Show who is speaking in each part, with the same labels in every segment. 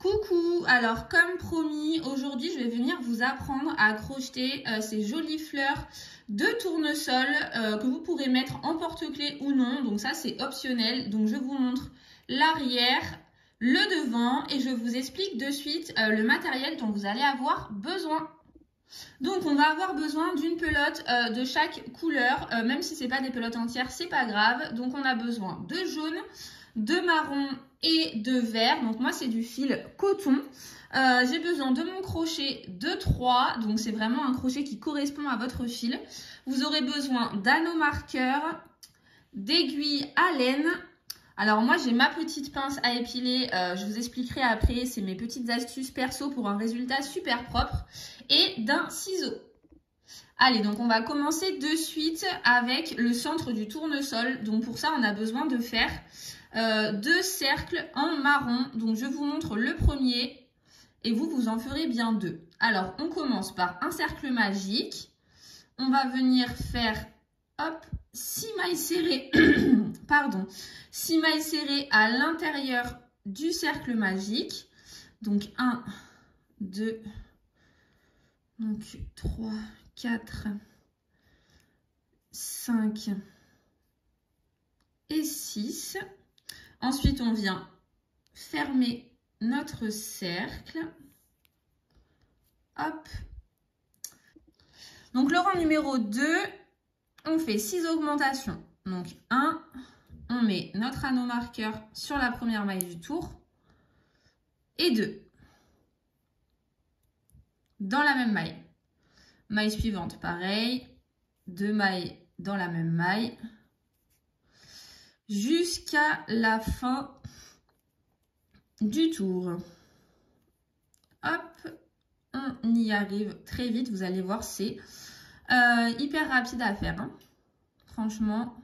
Speaker 1: Coucou, alors comme promis, aujourd'hui je vais venir vous apprendre à crocheter ces jolies fleurs de tournesol que vous pourrez mettre en porte-clés ou non, donc ça c'est optionnel. Donc je vous montre l'arrière, le devant et je vous explique de suite le matériel dont vous allez avoir besoin. Donc on va avoir besoin d'une pelote de chaque couleur, même si c'est pas des pelotes entières, c'est pas grave. Donc on a besoin de jaune, de marron et de vert. Donc moi c'est du fil coton. J'ai besoin de mon crochet de 3, donc c'est vraiment un crochet qui correspond à votre fil. Vous aurez besoin d'anneaux marqueurs, d'aiguilles à laine. Alors moi j'ai ma petite pince à épiler, je vous expliquerai après, c'est mes petites astuces perso pour un résultat super propre, et d'un ciseau. Allez, donc on va commencer de suite avec le centre du tournesol. Donc pour ça on a besoin de faire 2 cercles en marron. Donc je vous montre le premier et vous en ferez bien 2. Alors on commence par un cercle magique. On va venir faire, hop, 6 mailles serrées, pardon, 6 mailles serrées à l'intérieur du cercle magique. Donc 1, 2, donc 3, 4, 5 et 6. Ensuite, on vient fermer notre cercle. Hop. Donc, le rang numéro 2, on fait 6 augmentations. Donc, 1, on met notre anneau marqueur sur la première maille du tour. Et 2, dans la même maille. Maille suivante, pareil. 2 mailles dans la même maille. Jusqu'à la fin du tour. Hop, on y arrive très vite. Vous allez voir, c'est hyper rapide à faire. Hein. Franchement.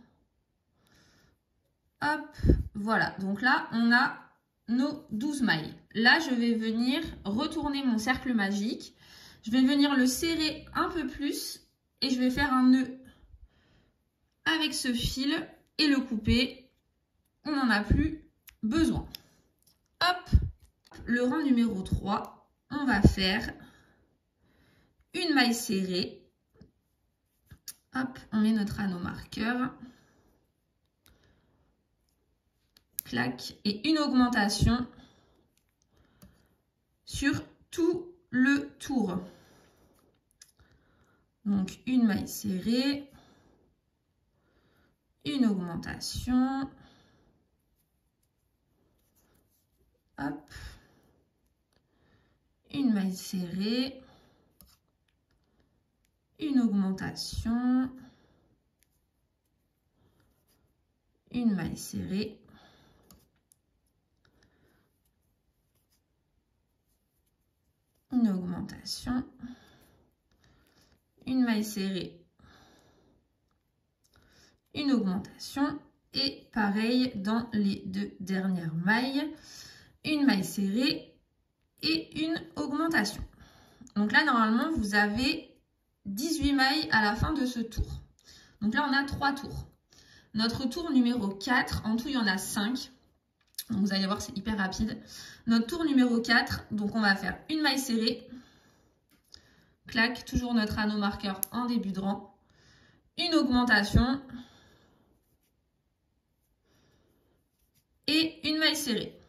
Speaker 1: Hop, voilà. Donc là, on a nos 12 mailles. Là, je vais venir retourner mon cercle magique. Je vais venir le serrer un peu plus et je vais faire un nœud avec ce fil et le couper. On n'en a plus besoin. Hop, le rang numéro 3, on va faire une maille serrée. Hop, on met notre anneau marqueur. Clac, et une augmentation sur tout le tour. Donc une maille serrée, une augmentation. Hop, une maille serrée, une augmentation, une maille serrée, une augmentation, une maille serrée, une augmentation et pareil dans les 2 dernières mailles, une maille serrée et une augmentation. Donc là normalement vous avez 18 mailles à la fin de ce tour. Donc là on a 3 tours. Notre tour numéro 4, en tout il y en a 5. Donc vous allez voir c'est hyper rapide. Notre tour numéro 4, donc on va faire une maille serrée. Clac, toujours notre anneau marqueur en début de rang. Une augmentation. Et une maille serrée.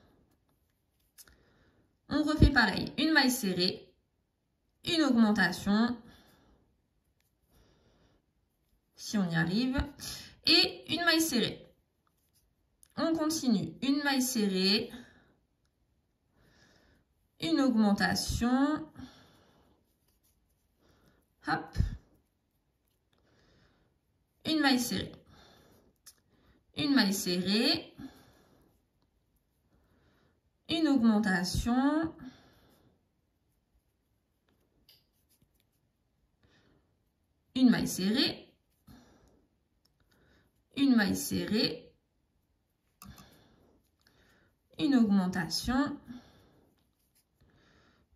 Speaker 1: On refait pareil, une maille serrée, une augmentation, si on y arrive, et une maille serrée. On continue, une maille serrée, une augmentation, hop, une maille serrée, une maille serrée, une augmentation, une maille serrée, une maille serrée, une augmentation,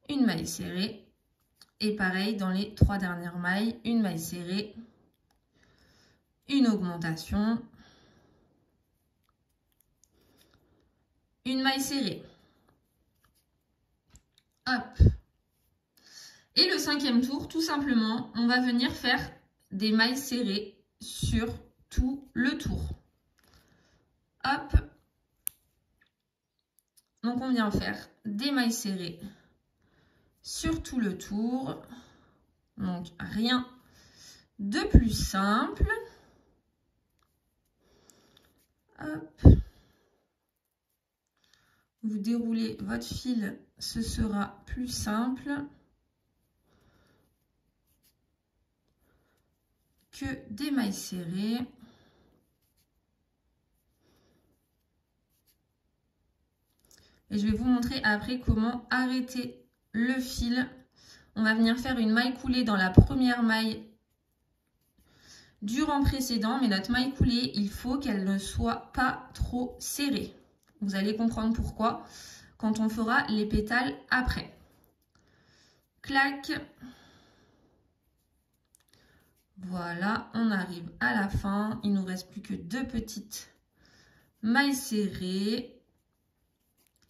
Speaker 1: une maille serrée et pareil dans les 3 dernières mailles, une maille serrée, une augmentation, une maille serrée, Hop. Et le 5e tour, tout simplement, on va venir faire des mailles serrées sur tout le tour. Hop. Donc, on vient faire des mailles serrées sur tout le tour. Donc, rien de plus simple. Hop. Vous déroulez votre fil, ce sera plus simple que des mailles serrées. Et je vais vous montrer après comment arrêter le fil. On va venir faire une maille coulée dans la première maille du rang précédent, mais notre maille coulée, il faut qu'elle ne soit pas trop serrée. Vous allez comprendre pourquoi quand on fera les pétales après. Clac. Voilà, on arrive à la fin. Il ne nous reste plus que 2 petites mailles serrées.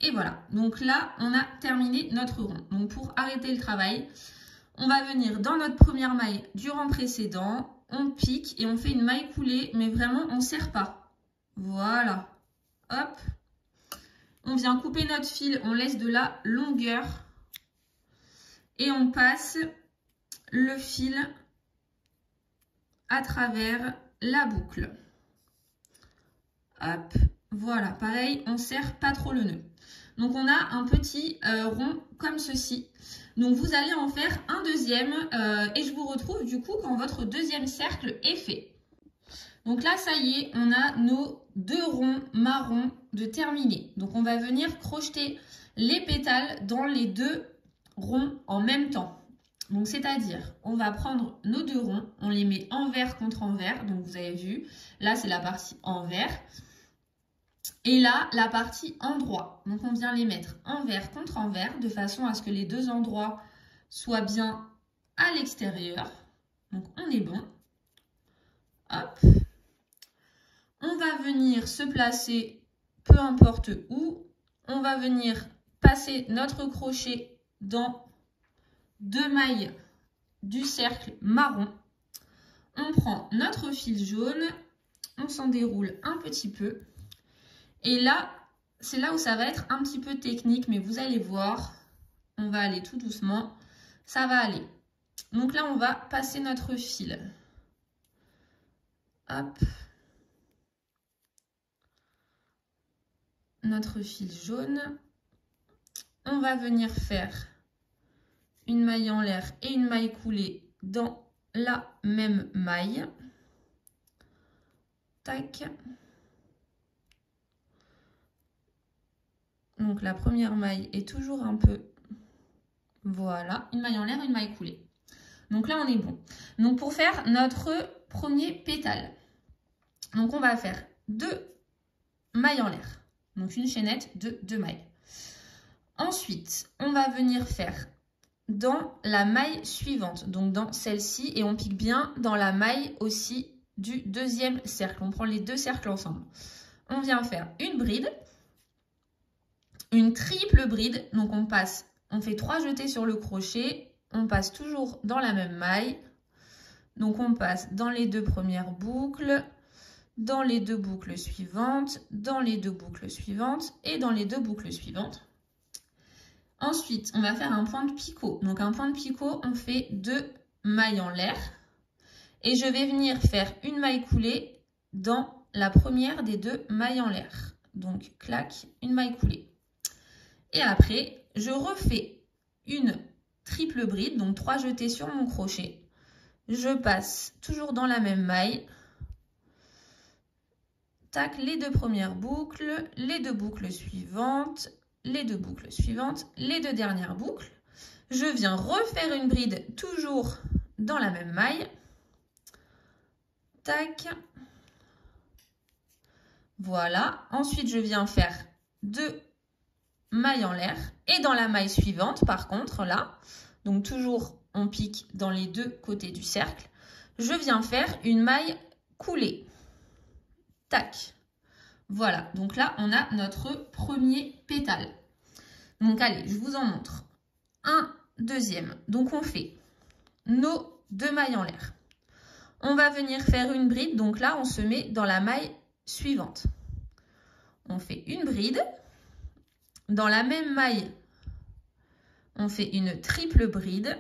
Speaker 1: Et voilà, donc là, on a terminé notre rond. Donc pour arrêter le travail, on va venir dans notre première maille du rang précédent. On pique et on fait une maille coulée, mais vraiment, on ne serre pas. Voilà. Hop. On vient couper notre fil, on laisse de la longueur. Et on passe le fil à travers la boucle. Hop. Voilà, pareil, on ne serre pas trop le nœud. Donc, on a un petit rond comme ceci. Donc, vous allez en faire un deuxième et je vous retrouve du coup quand votre deuxième cercle est fait. Donc là, ça y est, on a nos 2 ronds marrons de terminés. Donc, on va venir crocheter les pétales dans les 2 ronds en même temps. Donc, c'est-à-dire, on va prendre nos 2 ronds, on les met envers contre envers. Donc, vous avez vu, là, c'est la partie envers. Et là, la partie endroit. Donc, on vient les mettre envers contre envers de façon à ce que les 2 endroits soient bien à l'extérieur. Donc, on est bon. Hop. On va venir se placer, peu importe où. On va venir passer notre crochet dans 2 mailles du cercle marron. On prend notre fil jaune. On s'en déroule un petit peu. Et là, c'est là où ça va être un petit peu technique, mais vous allez voir, on va aller tout doucement, ça va aller. Donc là, on va passer notre fil. Hop. Notre fil jaune. On va venir faire une maille en l'air et une maille coulée dans la même maille. Tac. Donc, la première maille est toujours un peu... Voilà, une maille en l'air, une maille coulée. Donc là, on est bon. Donc, pour faire notre premier pétale, donc on va faire 2 mailles en l'air. Donc, une chaînette de 2 mailles. Ensuite, on va venir faire dans la maille suivante, donc dans celle-ci, et on pique bien dans la maille aussi du deuxième cercle. On prend les 2 cercles ensemble. On vient faire une bride. Une triple bride, donc on fait 3 jetés sur le crochet, on passe toujours dans la même maille, donc on passe dans les 2 premières boucles, dans les 2 boucles suivantes, dans les 2 boucles suivantes et dans les 2 boucles suivantes. Ensuite, on va faire un point de picot, donc un point de picot, on fait 2 mailles en l'air et je vais venir faire une maille coulée dans la première des 2 mailles en l'air, donc clac, une maille coulée. Et après, je refais une triple bride, donc 3 jetés sur mon crochet. Je passe toujours dans la même maille. Tac, les 2 premières boucles, les 2 boucles suivantes, les 2 boucles suivantes, les 2 dernières boucles. Je viens refaire une bride toujours dans la même maille. Tac. Voilà. Ensuite, je viens faire 2 maille en l'air et dans la maille suivante par contre là, donc toujours on pique dans les 2 côtés du cercle, je viens faire une maille coulée. Tac. Voilà, donc là on a notre premier pétale. Donc allez, je vous en montre. un deuxième. Donc on fait nos 2 mailles en l'air. On va venir faire une bride, donc là on se met dans la maille suivante. On fait une bride. Dans la même maille, on fait une triple bride.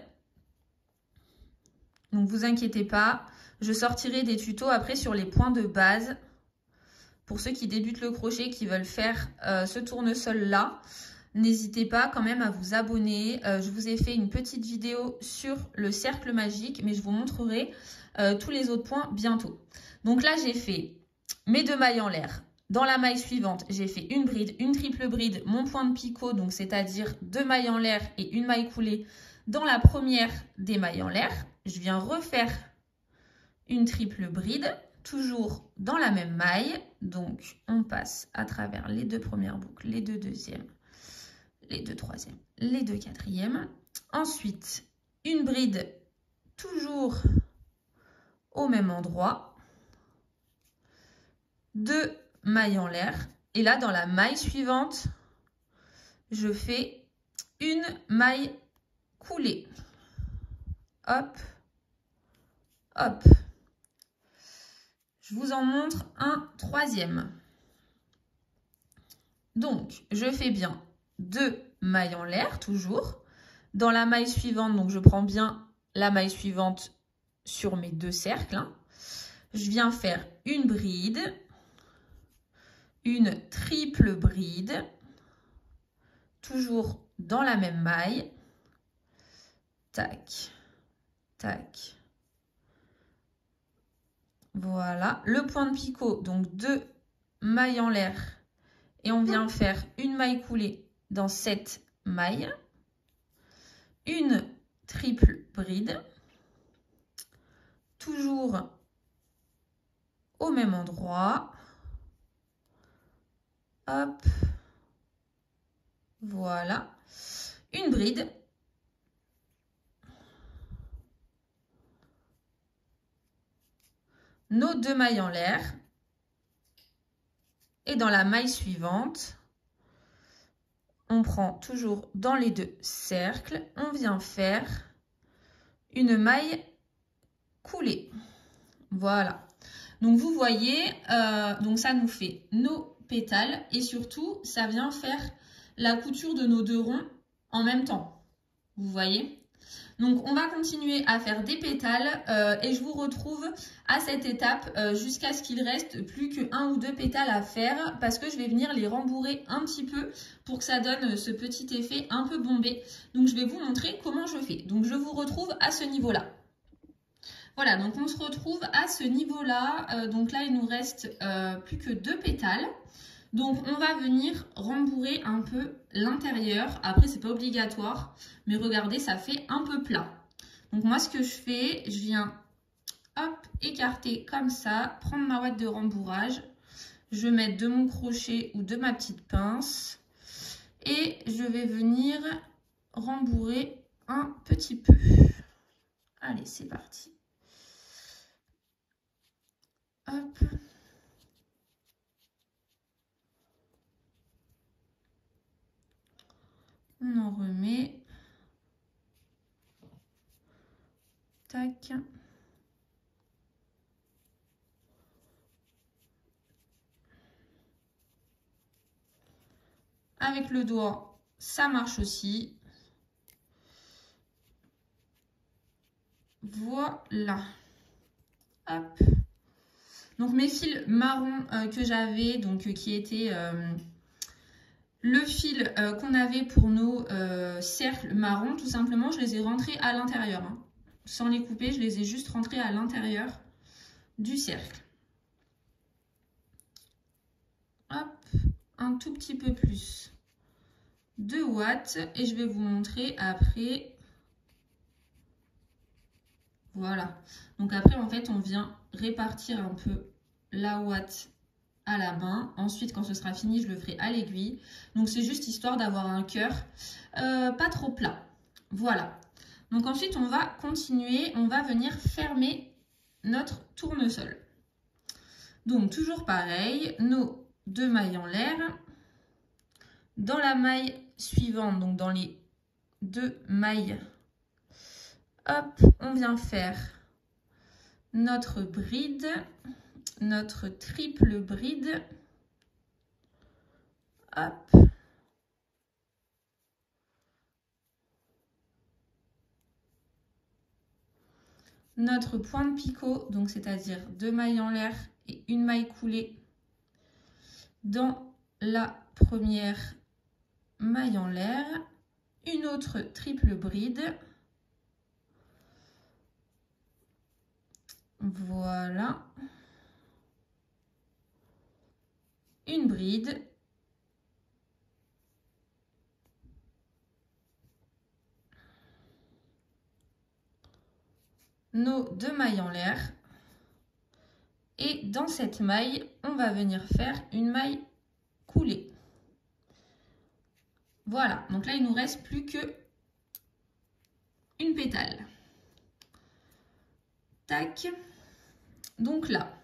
Speaker 1: Donc vous inquiétez pas, je sortirai des tutos après sur les points de base. Pour ceux qui débutent le crochet, qui veulent faire ce tournesol là, n'hésitez pas quand même à vous abonner. Je vous ai fait une petite vidéo sur le cercle magique, mais je vous montrerai tous les autres points bientôt. Donc là, j'ai fait mes 2 mailles en l'air. Dans la maille suivante, j'ai fait une bride, une triple bride, mon point de picot, donc c'est-à-dire 2 mailles en l'air et une maille coulée dans la première des mailles en l'air. Je viens refaire une triple bride, toujours dans la même maille. Donc, on passe à travers les 2 premières boucles, les 2 deuxièmes, les 2 troisièmes, les 2 quatrièmes. Ensuite, une bride, toujours au même endroit. 2 mailles en l'air. Et là, dans la maille suivante, je fais une maille coulée. Hop, hop. Je vous en montre un troisième. Donc, je fais bien 2 mailles en l'air, toujours. Dans la maille suivante, donc je prends bien la maille suivante sur mes 2 cercles. Hein. Je viens faire une bride, une triple bride, toujours dans la même maille. Tac, tac. Voilà, le point de picot, donc 2 mailles en l'air et on vient faire une maille coulée dans cette maille, une triple bride, toujours au même endroit, hop, voilà, une bride, nos 2 mailles en l'air et dans la maille suivante, on prend toujours dans les 2 cercles, on vient faire une maille coulée. Voilà. Donc vous voyez, donc ça nous fait nos pétales et surtout ça vient faire la couture de nos 2 ronds en même temps. Vous voyez? Donc, on va continuer à faire des pétales et je vous retrouve à cette étape jusqu'à ce qu'il reste plus que 1 ou 2 pétales à faire parce que je vais venir les rembourrer un petit peu pour que ça donne ce petit effet un peu bombé. Donc, je vais vous montrer comment je fais. Donc, je vous retrouve à ce niveau-là. Voilà, donc on se retrouve à ce niveau-là. Donc là, il nous reste plus que 2 pétales. Donc, on va venir rembourrer un peu l'intérieur. Après, c'est pas obligatoire, mais regardez, ça fait un peu plat. Donc, moi, ce que je fais, je viens, hop, écarter comme ça, prendre ma ouate de rembourrage. Je vais mettre de mon crochet ou de ma petite pince. Et je vais venir rembourrer un petit peu. Allez, c'est parti. Hop. On en remet. Tac. Avec le doigt, ça marche aussi. Voilà. Hop. Donc mes fils marrons que j'avais, donc qui étaient le fil qu'on avait pour nos cercles marrons, tout simplement, je les ai rentrés à l'intérieur. Hein. Sans les couper, je les ai juste rentrés à l'intérieur du cercle. Hop, un tout petit peu plus de ouate et je vais vous montrer après. Voilà. Donc après, en fait, on vient répartir un peu la ouate à la main. Ensuite, quand ce sera fini, je le ferai à l'aiguille. Donc, c'est juste histoire d'avoir un cœur pas trop plat. Voilà. Donc, ensuite, on va continuer. On va venir fermer notre tournesol. Donc, toujours pareil, nos 2 mailles en l'air. Dans la maille suivante, donc dans les 2 mailles. Hop, on vient faire notre bride, notre triple bride. Hop. Notre point de picot, donc c'est-à-dire 2 mailles en l'air et une maille coulée dans la première maille en l'air, une autre triple bride. Voilà. Une bride. Nos 2 mailles en l'air. Et dans cette maille, on va venir faire une maille coulée. Voilà, donc là, il nous reste plus que une pétale. Tac. Donc là,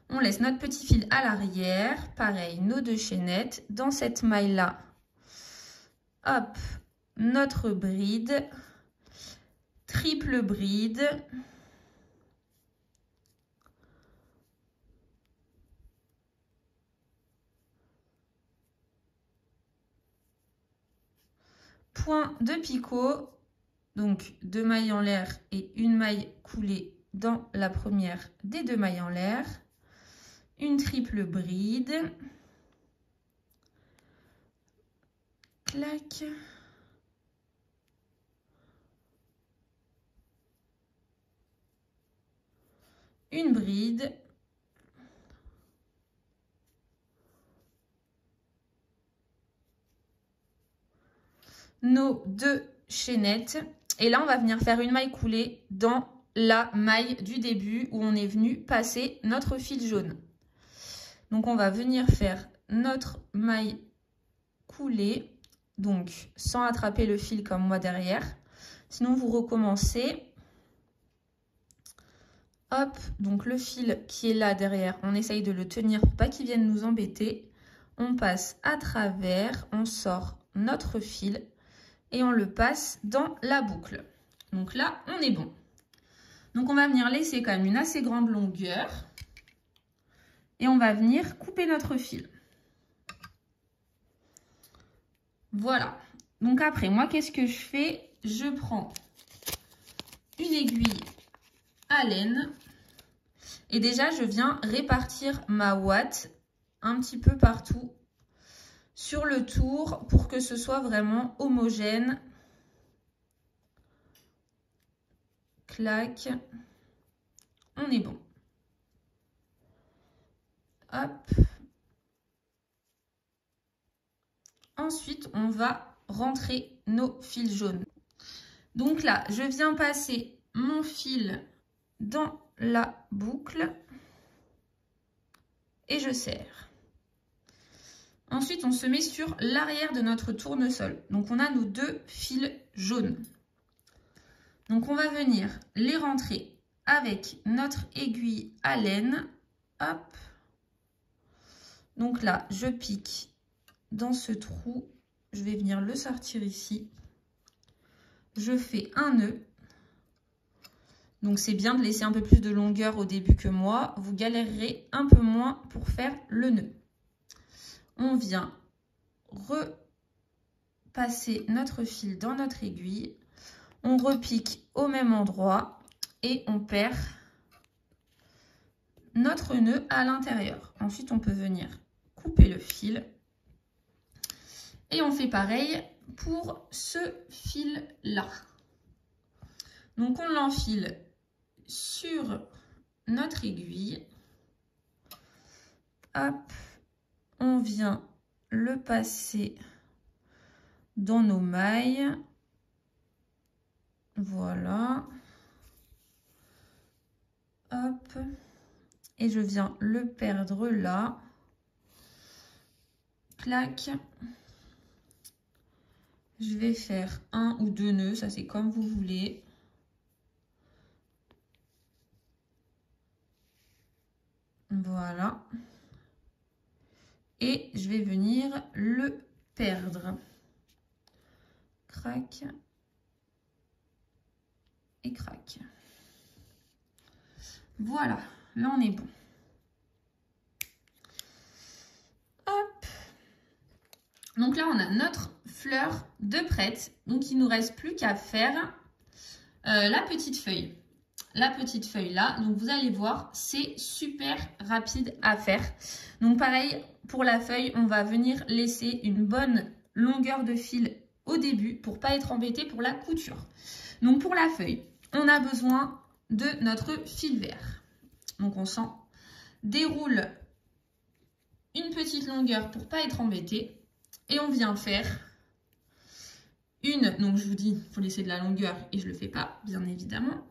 Speaker 1: on laisse notre petit fil à l'arrière. Pareil, nos 2 chaînettes. Dans cette maille-là, hop, notre bride. Triple bride. Point de picot, donc 2 mailles en l'air et une maille coulée dans la première des 2 mailles en l'air, une triple bride, clac, une bride, nos 2 chaînettes. Et là, on va venir faire une maille coulée dans la maille du début où on est venu passer notre fil jaune. Donc, on va venir faire notre maille coulée, donc sans attraper le fil comme moi derrière. Sinon, vous recommencez. Hop, donc le fil qui est là derrière, on essaye de le tenir pour pas qu'il vienne nous embêter. On passe à travers, on sort notre fil et on le passe dans la boucle. Donc là, on est bon. Donc on va venir laisser quand même une assez grande longueur et on va venir couper notre fil. Voilà. Donc après, moi, qu'est-ce que je fais? Je prends une aiguille à laine et déjà, je viens répartir ma ouate un petit peu partout sur le tour pour que ce soit vraiment homogène. Clac. On est bon. Hop. Ensuite, on va rentrer nos fils jaunes. Donc là, je viens passer mon fil dans la boucle et je serre. Ensuite, on se met sur l'arrière de notre tournesol. Donc, on a nos 2 fils jaunes. Donc, on va venir les rentrer avec notre aiguille à laine. Hop. Donc là, je pique dans ce trou. Je vais venir le sortir ici. Je fais un nœud. Donc, c'est bien de laisser un peu plus de longueur au début que moi. Vous galérerez un peu moins pour faire le nœud. On vient repasser notre fil dans notre aiguille. On repique au même endroit et on perd notre nœud à l'intérieur. Ensuite, on peut venir couper le fil. Et on fait pareil pour ce fil-là. Donc, on l'enfile sur notre aiguille. Hop, on vient le passer dans nos mailles. Voilà. Hop. Et je viens le perdre là. Clac. Je vais faire 1 ou 2 nœuds, ça c'est comme vous voulez. Voilà. Et je vais venir le perdre. crac et crac. Voilà, là on est bon. Hop. Donc là on a notre fleur de prête. Donc il ne nous reste plus qu'à faire la petite feuille. La petite feuille là, donc vous allez voir, c'est super rapide à faire. Donc pareil, pour la feuille, on va venir laisser une bonne longueur de fil au début pour pas être embêté pour la couture. Donc pour la feuille, on a besoin de notre fil vert. Donc on s'en déroule une petite longueur pour pas être embêté et on vient faire une, donc je vous dis, il faut laisser de la longueur et je le fais pas, bien évidemment.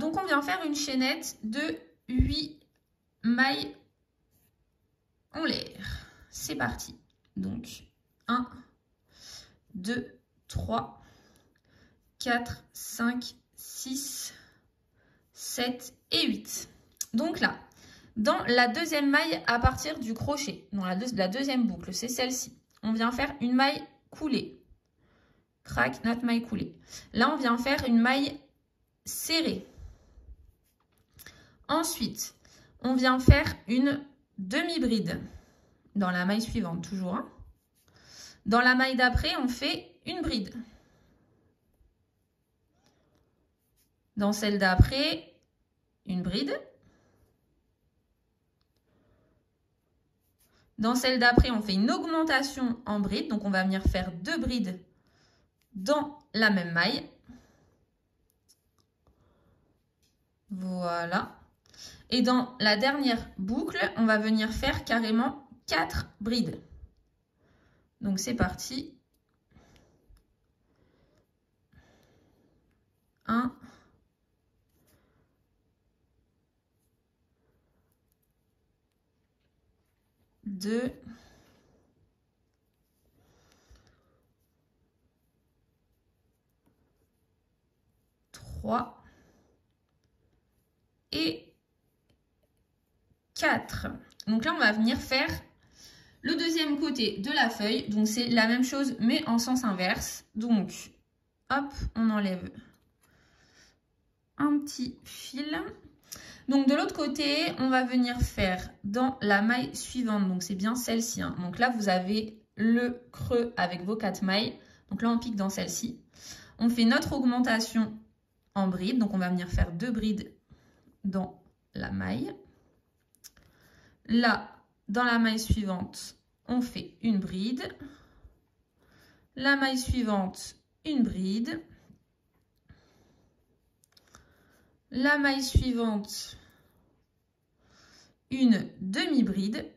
Speaker 1: Donc on vient faire une chaînette de 8 mailles en l'air. C'est parti. Donc 1, 2, 3, 4, 5, 6, 7 et 8. Donc là, dans la deuxième maille à partir du crochet, dans la deuxième boucle, c'est celle-ci. On vient faire une maille coulée. Crac, notre maille coulée. Là, on vient faire une maille serrée. Ensuite, on vient faire une demi-bride dans la maille suivante, toujours. Hein. Dans la maille d'après, on fait une bride. Dans celle d'après, une bride. Dans celle d'après, on fait une augmentation en bride. Donc, on va venir faire 2 brides dans la même maille. Voilà. Et dans la dernière boucle, on va venir faire carrément 4 brides. Donc, c'est parti. 1, 2, 3 et 4. Donc là, on va venir faire le deuxième côté de la feuille. Donc, c'est la même chose, mais en sens inverse. Donc, hop, on enlève un petit fil. Donc, de l'autre côté, on va venir faire dans la maille suivante. Donc, c'est bien celle-ci. Hein. Donc là, vous avez le creux avec vos 4 mailles. Donc là, on pique dans celle-ci. On fait notre augmentation en bride. Donc, on va venir faire 2 brides dans la maille. Là, dans la maille suivante, on fait une bride. La maille suivante, une bride. La maille suivante, une demi-bride.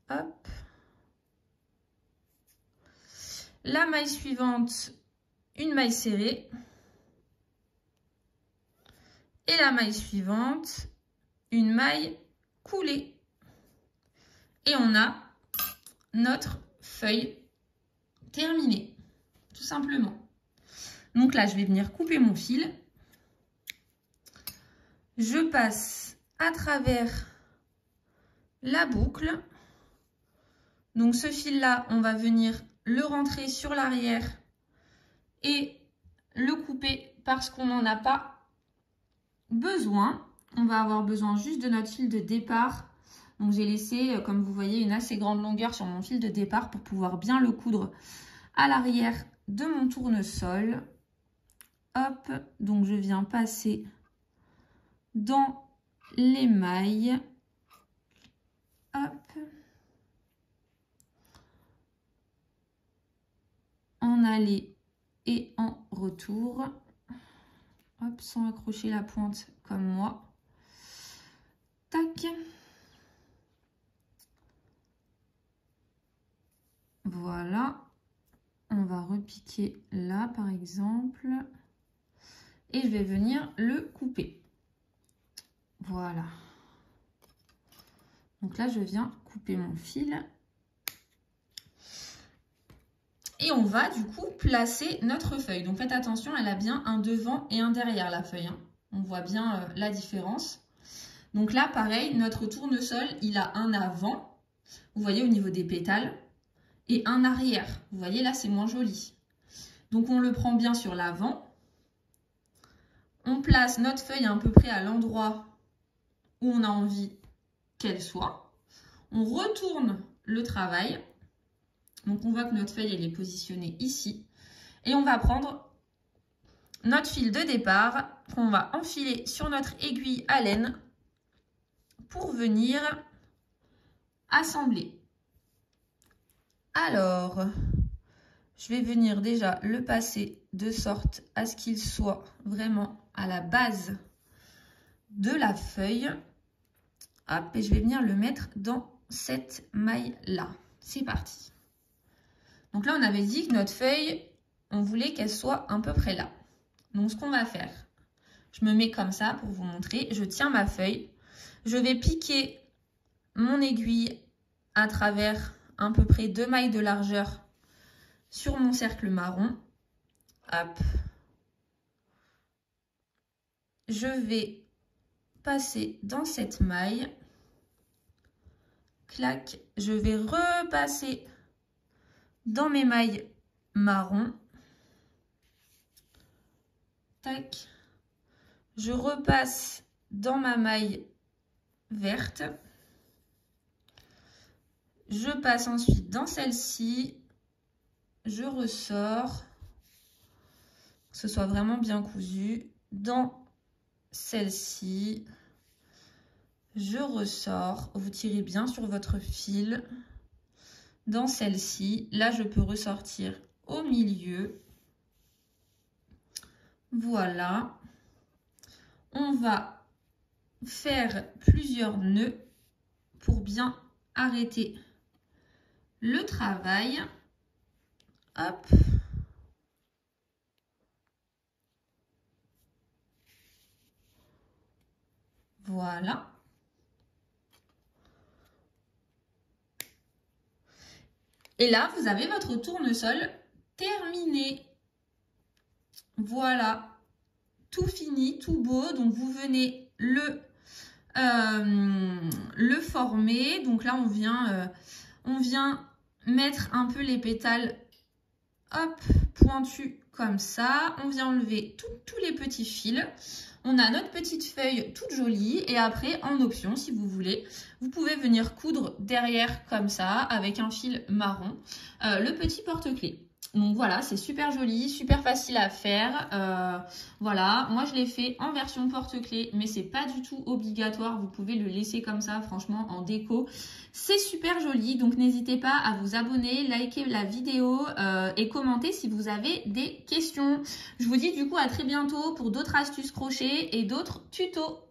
Speaker 1: Hop. La maille suivante, une maille serrée. Et la maille suivante, une maille coulée. Et on a notre feuille terminée, tout simplement. Donc là, je vais venir couper mon fil. Je passe à travers la boucle. Donc ce fil-là, on va venir le rentrer sur l'arrière et le couper parce qu'on n'en a pas besoin. On va avoir besoin juste de notre fil de départ. Donc j'ai laissé, comme vous voyez, une assez grande longueur sur mon fil de départ pour pouvoir bien le coudre à l'arrière de mon tournesol. Hop, donc je viens passer dans les mailles. Hop. En aller et en retour. Hop, sans accrocher la pointe comme moi. Tac. Voilà. On va repiquer là, par exemple. Et je vais venir le couper. Voilà. Donc là, je viens couper mon fil. Et on va du coup placer notre feuille. Donc faites attention, elle a bien un devant et un derrière la feuille. Hein. On voit bien la différence. Donc là, pareil, notre tournesol, il a un avant. Vous voyez au niveau des pétales. et un arrière. Vous voyez, là, c'est moins joli. Donc, on le prend bien sur l'avant. On place notre feuille à peu près à l'endroit où on a envie qu'elle soit. On retourne le travail. Donc, on voit que notre feuille, elle est positionnée ici. Et on va prendre notre fil de départ qu'on va enfiler sur notre aiguille à laine pour venir assembler. Alors, je vais venir déjà le passer de sorte à ce qu'il soit vraiment à la base de la feuille. Hop, et je vais venir le mettre dans cette maille-là. C'est parti. Donc là, on avait dit que notre feuille, on voulait qu'elle soit à peu près là. Donc, ce qu'on va faire, je me mets comme ça pour vous montrer. Je tiens ma feuille. Je vais piquer mon aiguille à travers à peu près 2 mailles de largeur sur mon cercle marron. Hop. Je vais passer dans cette maille. Clac. Je vais repasser dans mes mailles marron. Tac. Je repasse dans ma maille verte. Je passe ensuite dans celle-ci. Je ressors. Que ce soit vraiment bien cousu. Dans celle-ci. Je ressors. Vous tirez bien sur votre fil. Dans celle-ci. Là, je peux ressortir au milieu. Voilà. On va faire plusieurs nœuds pour bien arrêter le travail. Hop. Voilà. Et là, vous avez votre tournesol terminé. Voilà. Tout fini, tout beau. Donc, vous venez le former. Donc là, on vient mettre un peu les pétales, hop, pointus comme ça. On vient enlever tous les petits fils. On a notre petite feuille toute jolie. Et après, en option, si vous voulez, vous pouvez venir coudre derrière comme ça, avec un fil marron, le petit porte-clés. Donc voilà, c'est super joli, super facile à faire. Voilà, moi je l'ai fait en version porte-clés, mais c'est pas du tout obligatoire. Vous pouvez le laisser comme ça, franchement, en déco. C'est super joli, donc n'hésitez pas à vous abonner, liker la vidéo et commenter si vous avez des questions. Je vous dis du coup à très bientôt pour d'autres astuces crochet et d'autres tutos.